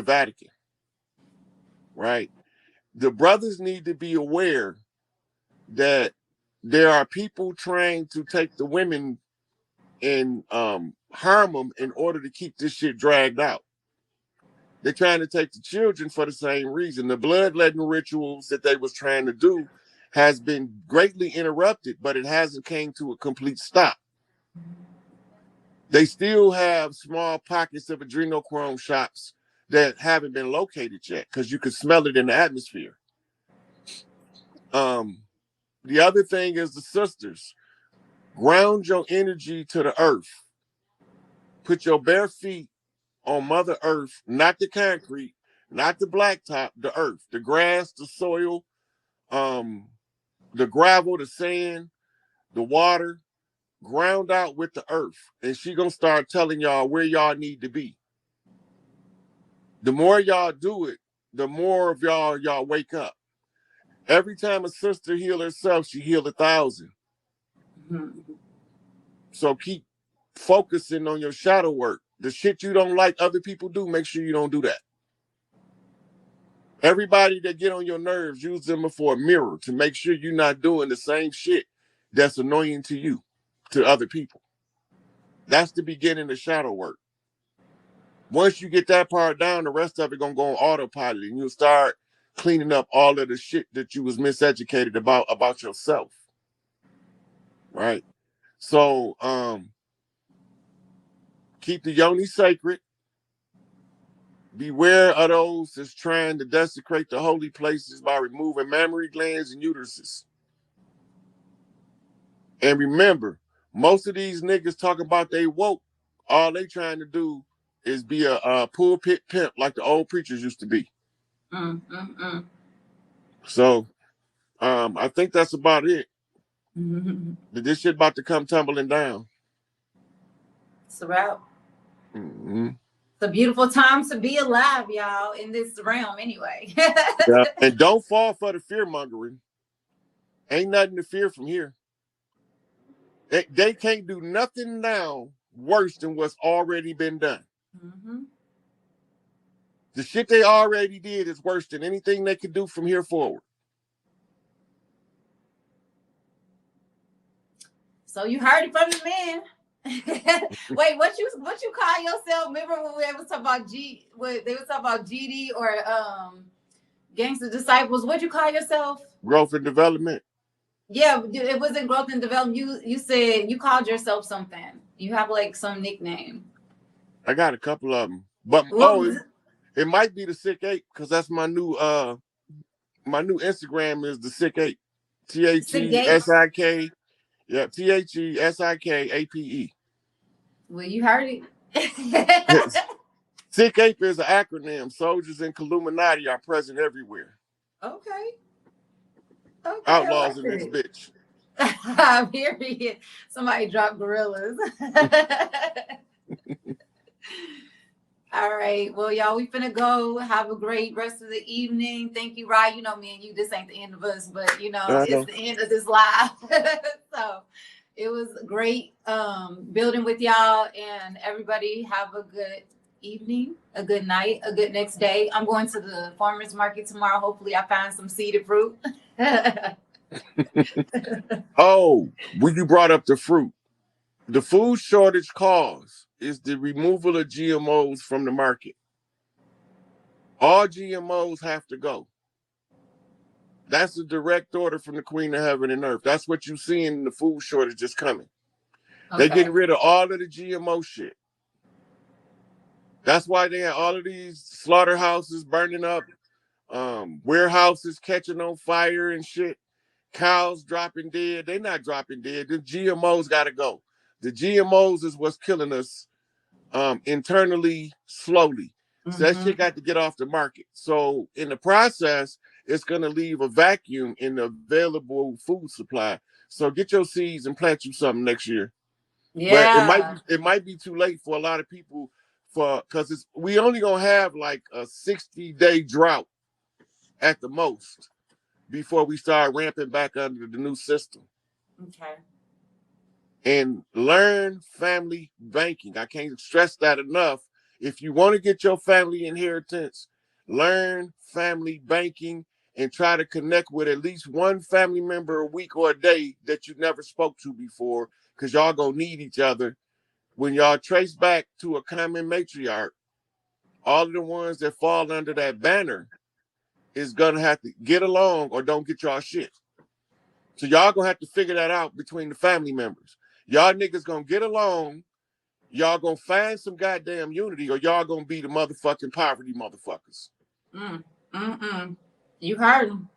Vatican, right? The brothers need to be aware that there are people trying to take the women and harm them in order to keep this shit dragged out. They're trying to take the children for the same reason. The bloodletting rituals that they was trying to do has been greatly interrupted, but it hasn't came to a complete stop. They still have small pockets of adrenochrome shops that haven't been located yet because you can smell it in the atmosphere. The other thing is the sisters. Ground your energy to the earth. Put your bare feet on Mother Earth, not the concrete, not the blacktop, the earth, the grass, the soil, the gravel, the sand, the water, ground out with the earth. And she gonna start telling y'all where y'all need to be. The more y'all do it, the more of y'all wake up. Every time a sister heal herself, she healed 1,000. Mm-hmm. So keep focusing on your shadow work. The shit you don't like other people do, make sure you don't do that. Everybody that get on your nerves, use them for a mirror to make sure you're not doing the same shit that's annoying to you, to other people. That's the beginning of shadow work. Once you get that part down, the rest of it gonna go on autopilot, and you'll start cleaning up all of the shit that you was miseducated about yourself. Right? So keep the yoni sacred. Beware of those that's trying to desecrate the holy places by removing mammary glands and uteruses. And remember, most of these niggas talking about they woke, all they trying to do is be a pulpit pimp like the old preachers used to be. So I think that's about it. But this shit about to come tumbling down. It's a wrap. It's a beautiful time to be alive, y'all, in this realm anyway. Yeah. And don't fall for the fear mongering. Ain't nothing to fear from here. They can't do nothing now worse than what's already been done. The shit they already did is worse than anything they could do from here forward. So you heard it from the man. Wait, what you call yourself? Remember when we was talking about they was talking about GD or Gangster Disciples? What'd you call yourself? Growth and development. Yeah, it wasn't growth and development. You said you called yourself something. You have like some nickname. I got a couple of them, but it might be the SikApe because that's my new Instagram is the SikApe. THESIK. Yeah, THESIKAPE. Well, you heard it. SikApe is an acronym. Soldiers and Illuminati are present everywhere. Okay. Outlaws in this bitch. I'm hearing it. Somebody dropped gorillas. All right. Well, y'all, we finna go. Have a great rest of the evening. Thank you, Rye. You know me and you, this ain't the end of us, but it's the end of this live. So it was great building with y'all, and everybody have a good evening, a good night, a good next day. I'm going to the farmer's market tomorrow. Hopefully I find some seeded fruit. Oh, when you brought up the fruit, the food shortage cause is the removal of GMOs from the market. All GMOs have to go. That's a direct order from the Queen of Heaven and Earth. That's what you see in the food shortage is coming. Okay. They're getting rid of all of the GMO shit. That's why they have all of these slaughterhouses burning up, warehouses catching on fire and shit, cows dropping dead. They're not dropping dead. The GMOs got to go. The GMOs is what's killing us internally, slowly. So that shit got to get off the market. So in the process, it's going to leave a vacuum in the available food supply. So get your seeds and plant you something next year. Yeah. But it might be too late for a lot of people because we only going to have like a 60-day drought at the most before we start ramping back under the new system. Okay. And learn family banking. I can't stress that enough. If you want to get your family inheritance, learn family banking and try to connect with at least one family member a week or a day that you never spoke to before, because y'all gonna need each other. When y'all trace back to a common matriarch, all of the ones that fall under that banner is gonna have to get along or don't get y'all shit. So y'all gonna have to figure that out between the family members. Y'all niggas gonna get along. Y'all gonna find some goddamn unity, or y'all gonna be the motherfucking poverty motherfuckers. You heard him.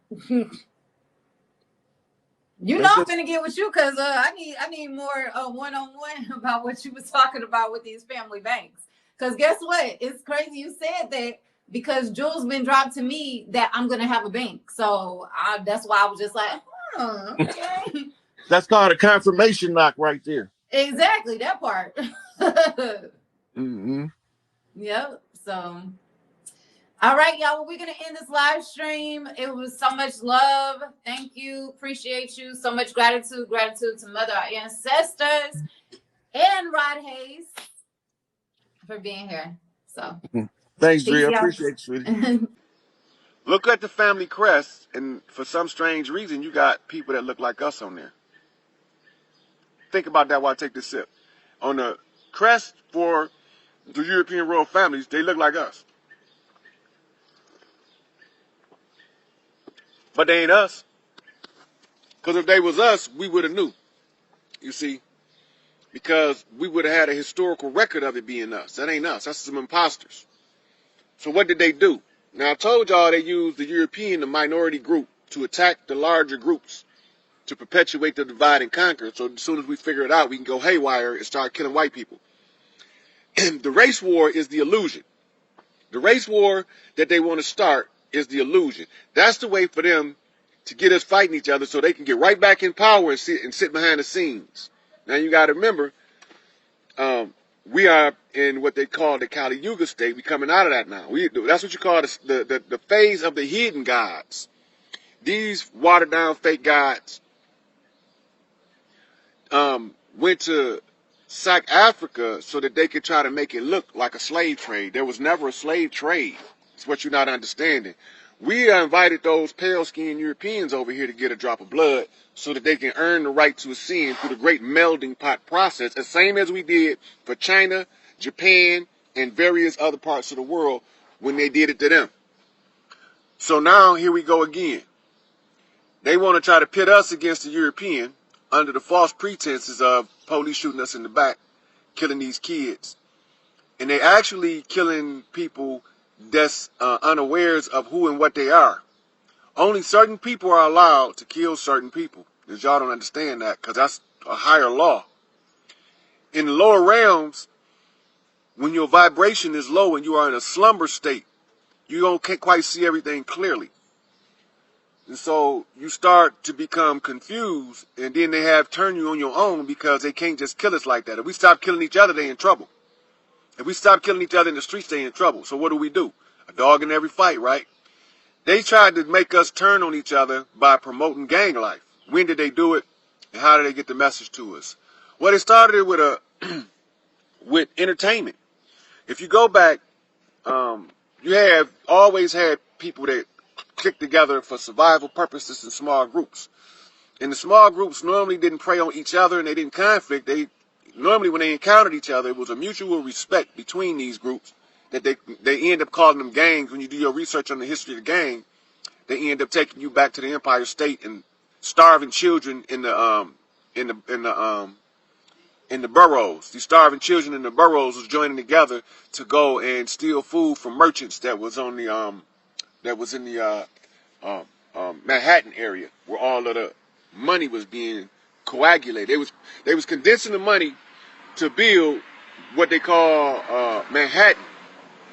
You know I'm gonna get with you because I need more one-on-one about what you was talking about with these family banks. Because guess what? It's crazy you said that, because Jules been dropped to me that I'm gonna have a bank. So that's why I was just like, okay. That's called a confirmation knock right there. Exactly, that part. Mm-hmm. Yep. So all right, y'all. Well, we're going to end this live stream. It was so much love. Thank you. Appreciate you. So much gratitude. Gratitude to Mother, our ancestors, and Rod Hayes for being here. So thanks, Dre. I appreciate you. Look at the family crest, and for some strange reason, you got people that look like us on there. Think about that while I take this sip. On the crest for the European royal families, they look like us. But they ain't us. Because if they was us, we would have knew. You see? Because we would have had a historical record of it being us. That ain't us. That's some imposters. So what did they do? Now, I told y'all they used the European, the minority group, to attack the larger groups, to perpetuate the divide and conquer. So as soon as we figure it out, we can go haywire and start killing white people. And the race war is the illusion. The race war that they want to start is the illusion. That's the way for them to get us fighting each other so they can get right back in power and sit behind the scenes. Now you got to remember, we are in what they call the Kali Yuga state. We're coming out of that now. That's what you call the phase of the hidden gods. These watered down fake gods went to South Africa so that they could try to make it look like a slave trade. There was never a slave trade. It's what you're not understanding. We invited those pale-skinned Europeans over here to get a drop of blood so that they can earn the right to ascend through the great melting pot process, the same as we did for China, Japan, and various other parts of the world when they did it to them. So now here we go again. They want to try to pit us against the European under the false pretenses of police shooting us in the back, killing these kids. And they actually killing people that's unawares of who and what they are. Only certain people are allowed to kill certain people. Because y'all don't understand that, because that's a higher law. In the lower realms, when your vibration is low and you are in a slumber state, you can't quite see everything clearly. And so you start to become confused, and then they turn you on your own because they can't just kill us like that. If we stop killing each other, they in trouble. If we stop killing each other in the streets, they in trouble. So what do? A dog in every fight, right? They tried to make us turn on each other by promoting gang life. When did they do it? And how did they get the message to us? Well, it started with with entertainment. If you go back, you have always had people that click together for survival purposes in small groups. And the small groups normally didn't prey on each other and they didn't conflict. Normally when they encountered each other, it was a mutual respect between these groups that they end up calling them gangs. When you do your research on the history of the gang, they end up taking you back to the Empire State and starving children in the boroughs. These starving children in the boroughs was joining together to go and steal food from merchants that was in the Manhattan area, where all of the money was being coagulated. They was condensing the money to build what they call Manhattan,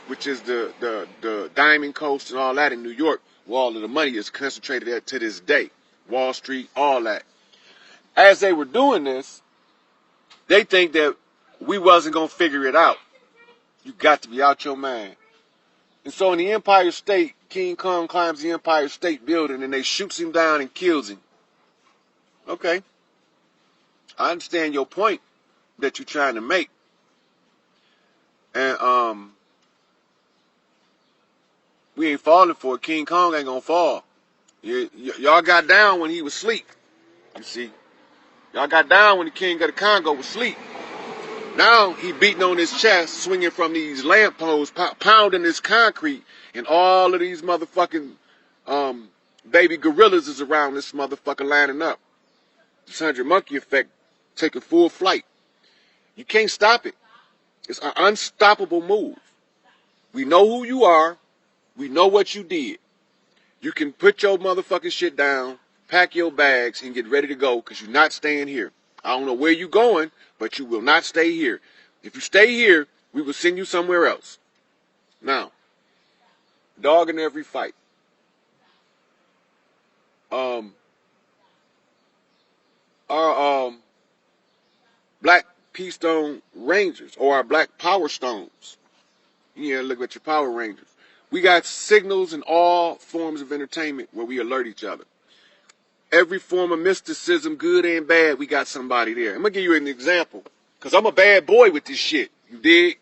which is the Diamond Coast and all that in New York, where all of the money is concentrated at to this day. Wall Street, all that. As they were doing this, they think that we wasn't going to figure it out. You got to be out your mind. And so in the Empire State, King Kong climbs the Empire State Building and they shoots him down and kills him. Okay. I understand your point that you're trying to make. And We ain't falling for it. King Kong ain't gonna fall. Y'all got down when he was asleep. You see, y'all got down when the king of the Congo was asleep. Now he beating on his chest, swinging from these lamp posts, pounding this concrete, and all of these motherfucking baby gorillas is around this motherfucker lining up. This 100 monkey effect taking full flight. You can't stop it. It's an unstoppable move. We know who you are. We know what you did. You can put your motherfucking shit down, pack your bags, and get ready to go because you're not staying here. I don't know where you're going, but you will not stay here. If you stay here, we will send you somewhere else. Now, dog in every fight. Our Black Keystone Rangers, or our Black Power Stones. Yeah, look at your Power Rangers. We got signals in all forms of entertainment where we alert each other. Every form of mysticism, good and bad, we got somebody there. I'm going to give you an example. Because I'm a bad boy with this shit. You dig?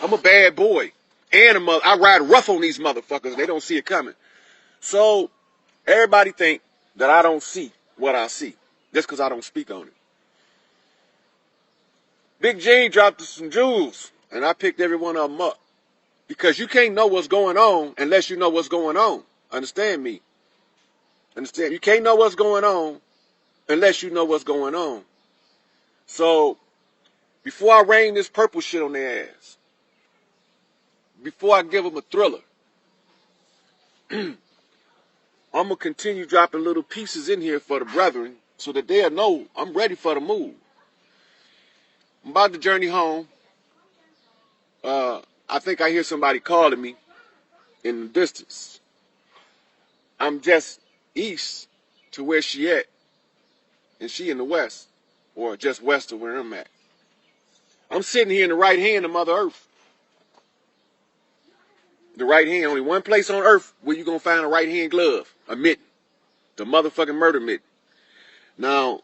I'm a bad boy. And I ride rough on these motherfuckers. They don't see it coming. So, everybody think that I don't see what I see. Just because I don't speak on it. Big G dropped some jewels. And I picked every one of them up. Because you can't know what's going on unless you know what's going on. Understand me? Understand? You can't know what's going on unless you know what's going on. So, before I rain this purple shit on their ass, before I give them a thriller, I'm going to continue dropping little pieces in here for the brethren so that they'll know I'm ready for the move. I'm about to journey home. I think I hear somebody calling me in the distance. I'm just east to where she at, and she in the west, or just west of where I'm at. I'm sitting here in the right hand of Mother Earth. The right hand, only one place on earth where you're going to find a right hand glove, a mitten, the motherfucking murder mitten. Now,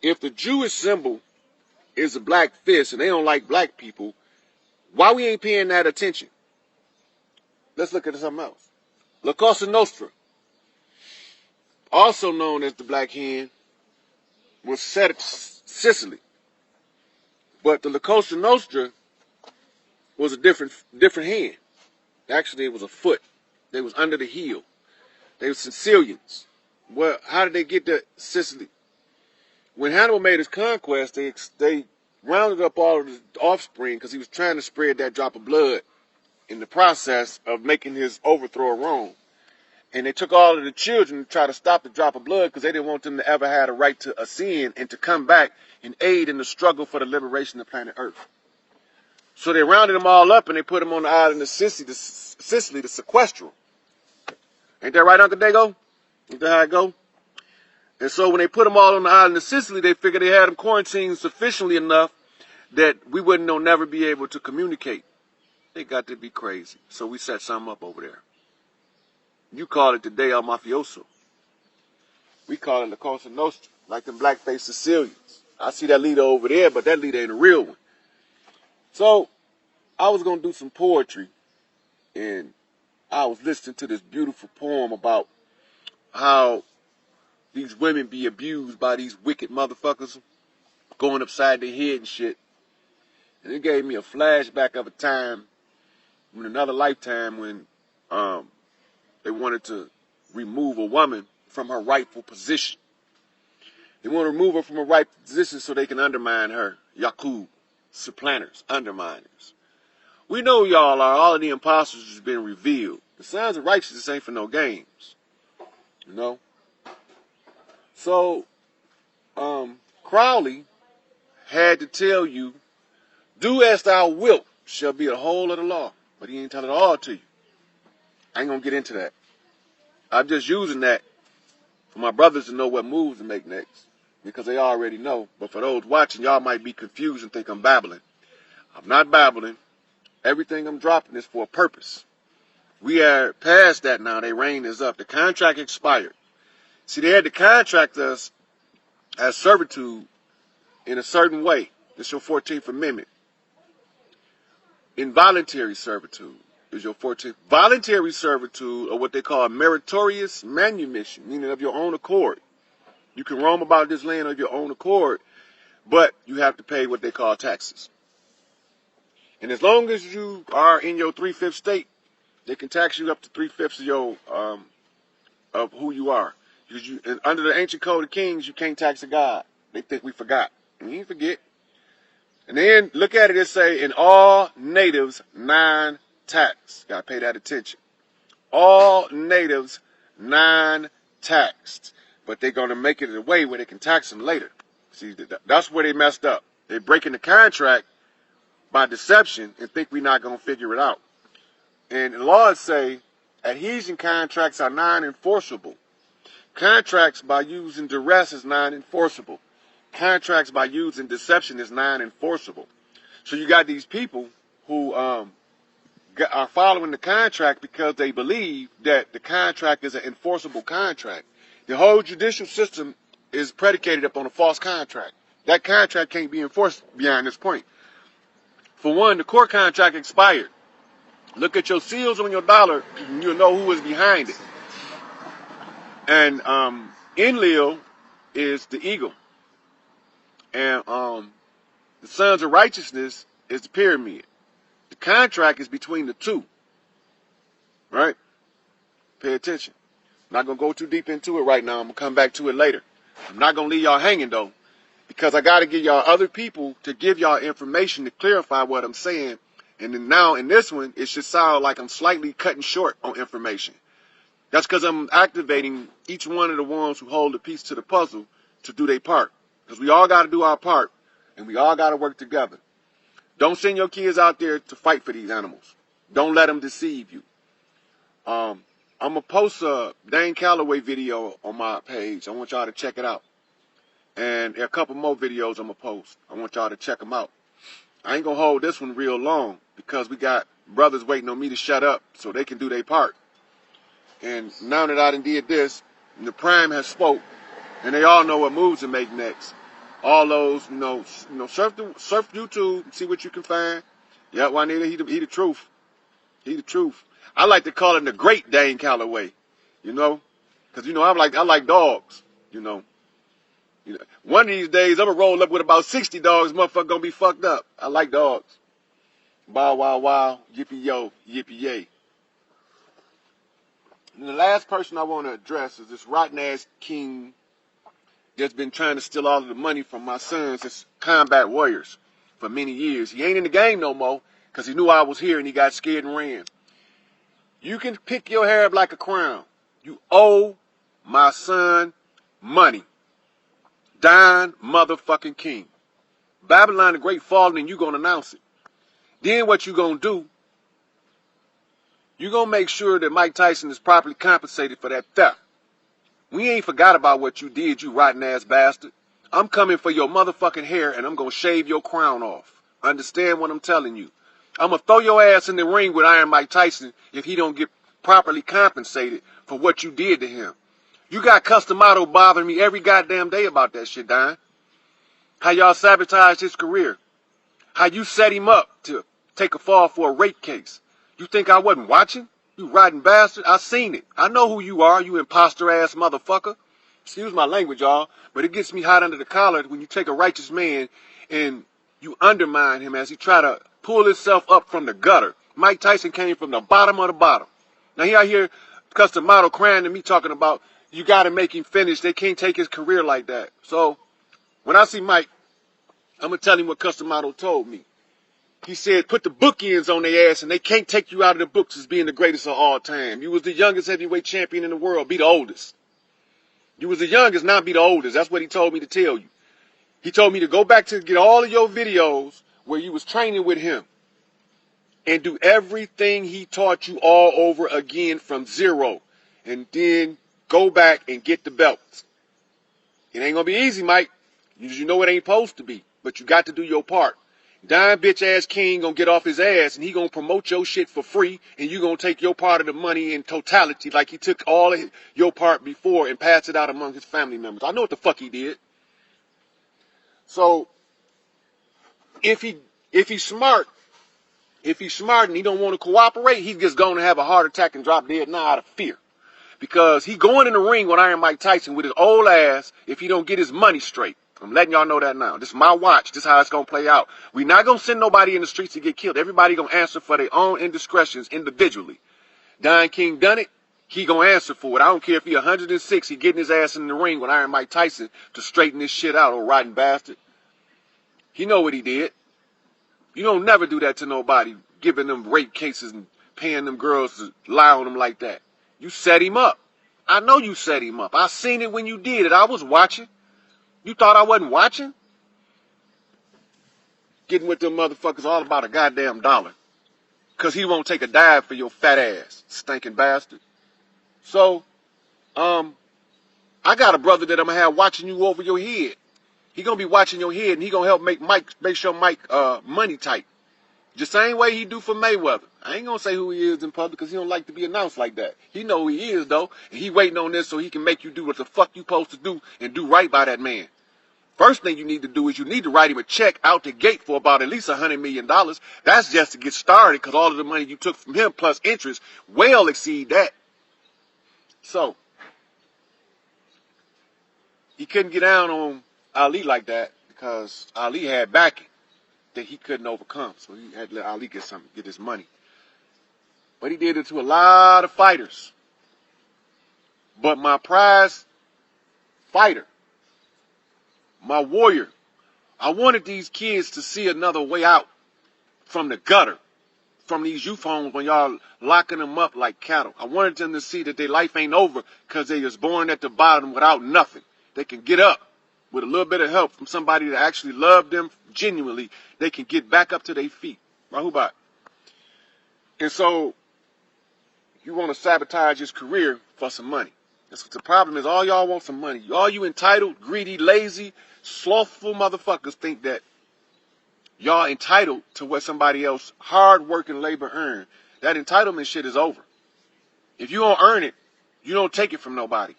if the Jewish symbol is a black fist and they don't like black people, why we ain't paying that attention? Let's look at something else. La Cosa Nostra, also known as the Black Hand, was set at Sicily. But the La Cosa Nostra was a different hand. Actually, it was a foot. They was under the heel. They were Sicilians. Well, how did they get to Sicily? When Hannibal made his conquest, they rounded up all of his offspring because he was trying to spread that drop of blood in the process of making his overthrow of Rome. And they took all of the children to try to stop the drop of blood because they didn't want them to ever have a right to ascend and to come back and aid in the struggle for the liberation of planet Earth. So they rounded them all up and they put them on the island of Sicily to sequester them. Ain't that right, Uncle Dago? Ain't that how it go? And so when they put them all on the island of Sicily, they figured they had them quarantined sufficiently enough that we wouldn't never be able to communicate. They got to be crazy. So we set something up over there. You call it today El Mafioso. We call it La Cosa Nostra, like them blackface Sicilians. I see that leader over there, but that leader ain't a real one. So I was going to do some poetry, and I was listening to this beautiful poem about how these women be abused by these wicked motherfuckers going upside their head and shit. And it gave me a flashback of a time, in another lifetime, when they wanted to remove a woman from her rightful position. They want to remove her from her rightful position so they can undermine her. Yakub, supplanters, underminers. We know y'all are. All of the imposters has been revealed. The signs of righteousness ain't for no games. You know? So, Crowley had to tell you, do as thou wilt shall be the whole of the law. But he ain't telling it all to you. I ain't going to get into that. I'm just using that for my brothers to know what moves to make next. Because they already know. But for those watching, y'all might be confused and think I'm babbling. I'm not babbling. Everything I'm dropping is for a purpose. We are past that now. They reign is up. The contract expired. See, they had to contract us as servitude in a certain way. It's your 14th Amendment. Involuntary servitude. is your 14th. Voluntary servitude, or what they call meritorious manumission, meaning of your own accord. You can roam about this land of your own accord, but you have to pay what they call taxes. And as long as you are in your 3/5 state, they can tax you up to 3/5 of your of who you are. Because and under the ancient code of kings, you can't tax a god. They think we forgot. And you ain't forget. And then look at it and say, in all natives, non-tax. Got to pay that attention. All natives, non-taxed. But they're going to make it in a way where they can tax them later. See, that's where they messed up. They're breaking the contract by deception and think we're not going to figure it out. And the laws say adhesion contracts are non-enforceable. Contracts by using duress is non-enforceable. Contracts by using deception is non-enforceable. So you got these people who are following the contract because they believe that the contract is an enforceable contract. The whole judicial system is predicated upon a false contract. That contract can't be enforced beyond this point. For one, the court contract expired. Look at your seals on your dollar, and you'll know who is behind it. And Enlil is the eagle. And the sons of righteousness is the pyramid. The contract is between the two. Right? Pay attention. I'm not going to go too deep into it right now. I'm going to come back to it later. I'm not going to leave y'all hanging, though, because I got to give y'all other people to give y'all information to clarify what I'm saying. And then now in this one, it should sound like I'm slightly cutting short on information. That's because I'm activating each one of the ones who hold a piece to the puzzle to do their part. Because we all got to do our part, and we all got to work together. Don't send your kids out there to fight for these animals. Don't let them deceive you. I'm going to post a Dane Calloway video on my page. I want y'all to check it out. And a couple more videos I'm going to post. I want y'all to check them out. I ain't going to hold this one real long because we got brothers waiting on me to shut up so they can do their part. And now that I done did this, the Prime has spoke, and they all know what moves to make next. All those, surf YouTube, see what you can find. Yeah, Juanita, he the truth. He the truth. I like to call him the great Dane Calloway, because I like dogs, One of these days I'm gonna roll up with about 60 dogs. Motherfucker gonna be fucked up. I like dogs. Bow wow wow, yippee yo, yippee yay. And the last person I want to address is this rotten ass king that's been trying to steal all of the money from my sons as combat warriors for many years. He ain't in the game no more because he knew I was here and he got scared and ran. You can pick your hair up like a crown. You owe my son money. Don motherfucking King. Babylon the Great falling and you gonna announce it. Then what you gonna do, you gonna make sure that Mike Tyson is properly compensated for that theft. We ain't forgot about what you did, you rotten ass bastard. I'm coming for your motherfucking hair and I'm gonna shave your crown off. Understand what I'm telling you? I'm gonna throw your ass in the ring with Iron Mike Tyson if he don't get properly compensated for what you did to him. You got Customato bothering me every goddamn day about that shit, Don. How y'all sabotaged his career. How you set him up to take a fall for a rape case. You think I wasn't watching? You rotten bastard. I seen it. I know who you are, you imposter ass motherfucker. Excuse my language, y'all, but it gets me hot under the collar when you take a righteous man and you undermine him as he try to pull himself up from the gutter. Mike Tyson came from the bottom of the bottom. Now here I hear Customato crying to me talking about you got to make him finish. They can't take his career like that. So when I see Mike, I'm going to tell him what Customato told me. He said, put the bookends on their ass and they can't take you out of the books as being the greatest of all time. You was the youngest heavyweight champion in the world. Be the oldest. You was the youngest, not be the oldest. That's what he told me to tell you. He told me to go back to get all of your videos where you was training with him and do everything he taught you all over again from zero. And then go back and get the belts. It ain't going to be easy, Mike. You know it ain't supposed to be. But you got to do your part. Don bitch ass King gonna get off his ass and he gonna promote your shit for free and you gonna take your part of the money in totality like he took all of your part before and passed it out among his family members. I know what the fuck he did. So if he's smart If he's smart and he don't want to cooperate, he's just going to have a heart attack and drop dead now out of fear. Because he going in the ring with Iron Mike Tyson with his old ass if he don't get his money straight. I'm letting y'all know that now. This is my watch. This is how it's going to play out. We're not going to send nobody in the streets to get killed. Everybody going to answer for their own indiscretions individually. Don King done it. He going to answer for it. I don't care if he 106. He getting his ass in the ring with Iron Mike Tyson to straighten this shit out, old rotten bastard. He know what he did. You don't never do that to nobody, giving them rape cases and paying them girls to lie on them like that. You set him up. I know you set him up. I seen it when you did it. I was watching. You thought I wasn't watching? Getting with them motherfuckers all about a goddamn dollar. Because he won't take a dive for your fat ass, stinking bastard. So, I got a brother that I'm going to have watching you over your head. He going to be watching your head, and he going to help make sure Mike money tight. The same way he do for Mayweather. I ain't going to say who he is in public because he don't like to be announced like that. He know who he is, though, and he waiting on this so he can make you do what the fuck you supposed to do and do right by that man. First thing you need to do is you need to write him a check out the gate for about at least $100 million. That's just to get started because all of the money you took from him plus interest well exceed that. So, he couldn't get down on Ali like that because Ali had backing that he couldn't overcome. So he had to let Ali get his money. But he did it to a lot of fighters. But my prize fighter, my warrior, I wanted these kids to see another way out from the gutter, from these youth homes when y'all locking them up like cattle. I wanted them to see that their life ain't over because they was born at the bottom without nothing. They can get up with a little bit of help from somebody that actually loved them genuinely. They can get back up to their feet. Rahubat. And so you want to sabotage his career for some money. That's what the problem is. All y'all want some money. All you entitled, greedy, lazy, slothful motherfuckers think that y'all entitled to what somebody else hard work and labor earned. That entitlement shit is over. If you don't earn it, you don't take it from nobody.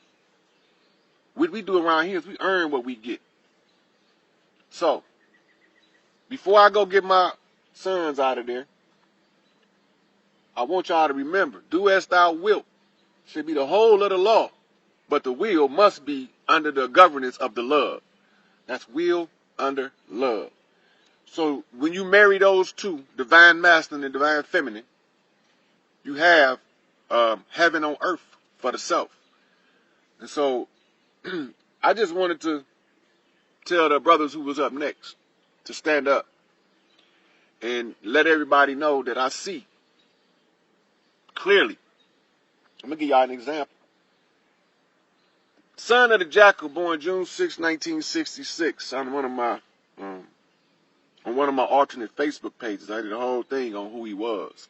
What we do around here is we earn what we get. So, before I go get my sons out of there, I want y'all to remember, do as thou wilt should be the whole of the law, but the will must be under the governance of the love. That's will under love. So when you marry those two, divine masculine and divine feminine, you have heaven on earth for the self. And so I just wanted to tell the brothers who was up next to stand up and let everybody know that I see clearly. I'm going to give y'all an example. Son of the Jackal, born June 6, 1966, on one of my alternate Facebook pages. I did a whole thing on who he was.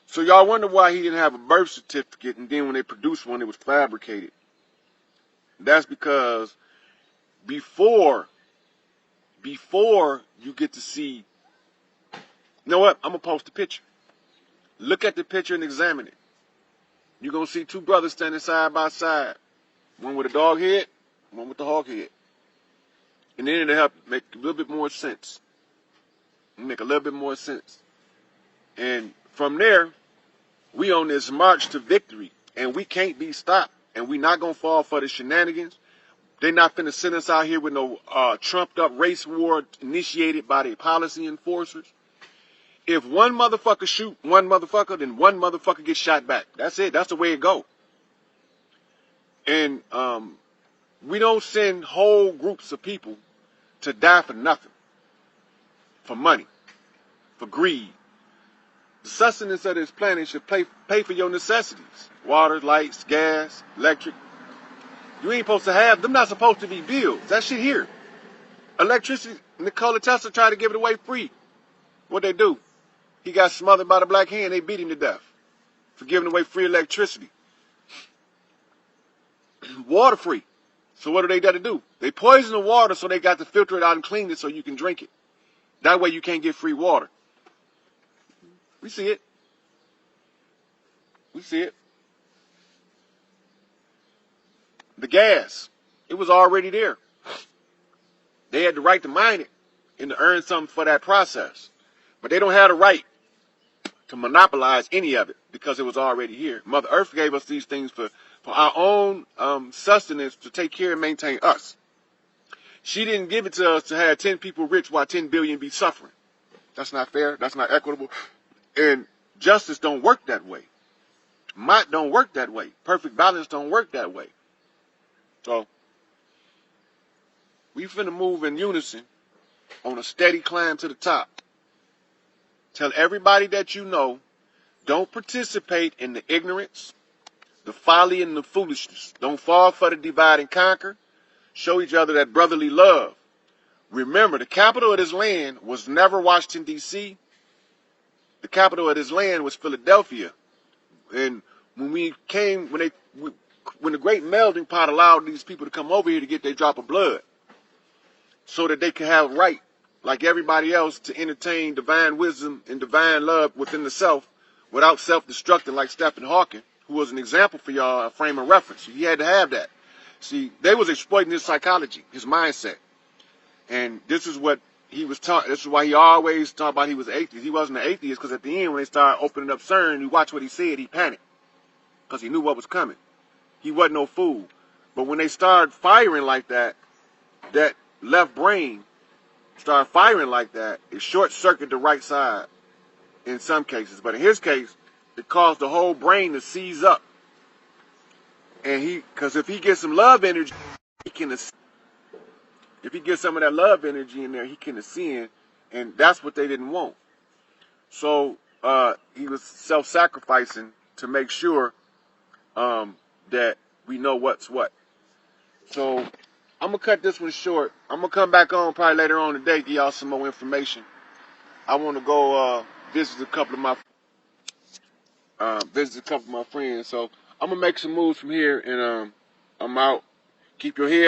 So y'all wonder why he didn't have a birth certificate, and then when they produced one, it was fabricated. That's because before you get to see, you know what? I'm going to post a picture. Look at the picture and examine it. You're going to see two brothers standing side by side. One with a dog head, one with the hawk head. And then it'll help make a little bit more sense. Make a little bit more sense. And from there, we on this march to victory. And we can't be stopped. And we not going to fall for the shenanigans. They're not finna send us out here with no trumped up race war initiated by the policy enforcers. If one motherfucker shoot one motherfucker, then one motherfucker gets shot back. That's it. That's the way it go. And we don't send whole groups of people to die for nothing. For money. For greed. The sustenance of this planet should pay for your necessities. Water, lights, gas, electric. You ain't supposed to have them. Not supposed to be bills. That shit here. Electricity. Nikola Tesla tried to give it away free. What'd they do? He got smothered by the black hand. They beat him to death for giving away free electricity. Water free. So what do they got to do? They poison the water so they got to filter it out and clean it so you can drink it. That way you can't get free water. We see it. We see it. The gas. It was already there. They had the right to mine it and to earn something for that process. But they don't have the right to monopolize any of it because it was already here. Mother Earth gave us these things for our own sustenance, to take care and maintain us. She didn't give it to us to have 10 people rich while 10 billion be suffering. That's not fair. That's not equitable. And justice don't work that way. Might don't work that way. Perfect balance don't work that way. So we finna move in unison on a steady climb to the top. Tell everybody that you know, don't participate in the ignorance, the folly, and the foolishness. Don't fall for the divide and conquer. Show each other that brotherly love. Remember, the capital of this land was never Washington, D.C. The capital of this land was Philadelphia. And when when the great melting pot allowed these people to come over here to get their drop of blood, so that they could have right, like everybody else, to entertain divine wisdom and divine love within the self without self-destructing, like Stephen Hawking, who was an example for y'all, a frame of reference. He had to have that. See, they was exploiting his psychology, his mindset. And this is what he was taught. This is why he always talked about he was an atheist. He wasn't an atheist because at the end, when they started opening up CERN, you watch what he said, he panicked because he knew what was coming. He wasn't no fool. But when they started firing like that, that left brain started firing like that, it short-circuited the right side in some cases. But in his case, it caused the whole brain to seize up. And because if he gets some love energy, he can ascend. If he gets some of that love energy in there, he can ascend. And that's what they didn't want. So he was self-sacrificing to make sure that we know what's what. So I'm going to cut this one short. I'm going to come back on probably later on today, give y'all some more information. I want to go visit a couple of my friends. So I'm going to make some moves from here, and I'm out. Keep your head